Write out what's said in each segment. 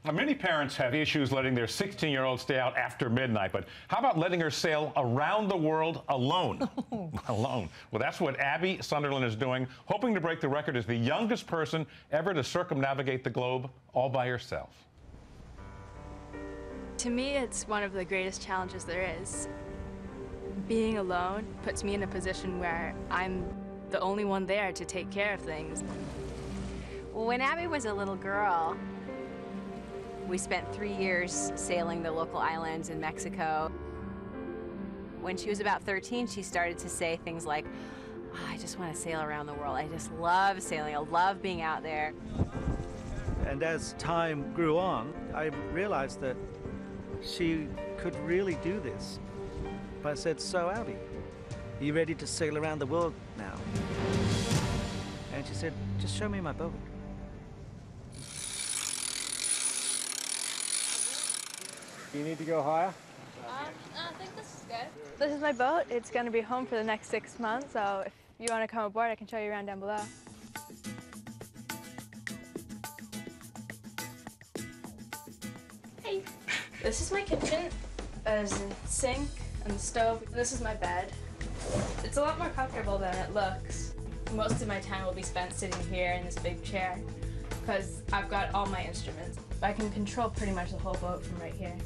Now, many parents have issues letting their 16-year-old stay out after midnight, but how about letting her sail around the world alone? Alone. Well, that's what Abby Sunderland is doing, hoping to break the record as the youngest person ever to circumnavigate the globe all by herself. To me, it's one of the greatest challenges there is. Being alone puts me in a position where I'm the only one there to take care of things. When Abby was a little girl, we spent 3 years sailing the local islands in Mexico. When she was about 13, she started to say things like, oh, I just want to sail around the world. I just love sailing. I love being out there. And as time grew on, I realized that she could really do this. I said, so Abby, are you ready to sail around the world now? And she said, just show me my boat. You need to go higher? I think this is good. This is my boat. It's going to be home for the next 6 months, so if you want to come aboard, I can show you around down below. Hey. This is my kitchen. There's a sink and the stove. This is my bed. It's a lot more comfortable than it looks. Most of my time will be spent sitting here in this big chair because I've got all my instruments. I can control pretty much the whole boat from right here.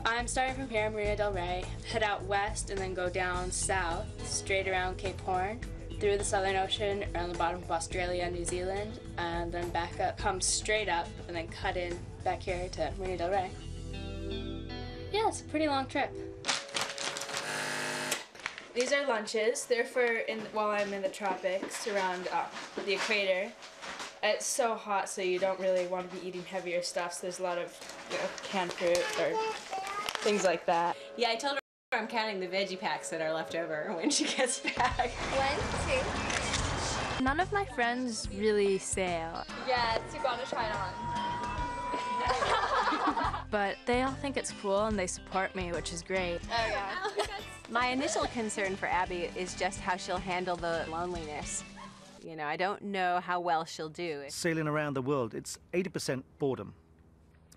I'm starting from here, Marina del Rey, head out west and then go down south, straight around Cape Horn, through the Southern Ocean, around the bottom of Australia and New Zealand, and then back up, come straight up, and then cut in back here to Marina del Rey. Yeah, it's a pretty long trip. These are lunches. They're for while I'm in the tropics, around the equator. It's so hot, so you don't really want to be eating heavier stuff, so there's a lot of canned fruit or things like that. Yeah, I told her I'm counting the veggie packs that are left over when she gets back. 1, 2. None of my friends really sail. Yes, you're going to try it on. But they all think it's cool and they support me, which is great. Oh, yeah. My initial concern for Abby is just how she'll handle the loneliness. You know, I don't know how well she'll do. Sailing around the world, it's 80% boredom.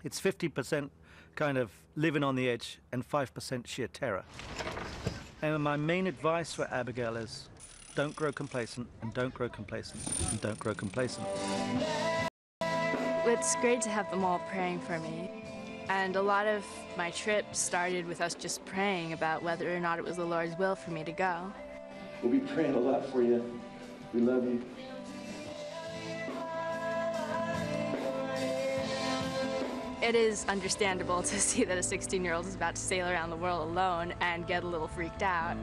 It's 50% kind of living on the edge and 5% sheer terror. And my main advice for Abigail is don't grow complacent and don't grow complacent and don't grow complacent. It's great to have them all praying for me. And a lot of my trip started with us just praying about whether or not it was the Lord's will for me to go. We'll be praying a lot for you. We love you. It is understandable to see that a 16-year-old is about to sail around the world alone and get a little freaked out.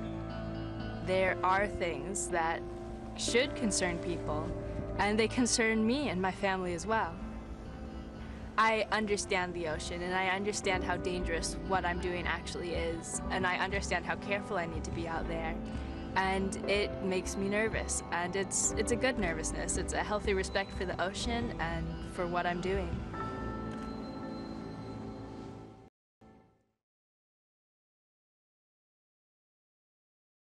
There are things that should concern people, and they concern me and my family as well. I understand the ocean, and I understand how dangerous what I'm doing actually is, and I understand how careful I need to be out there. And it makes me nervous, and it's a good nervousness. It's a healthy respect for the ocean and for what I'm doing.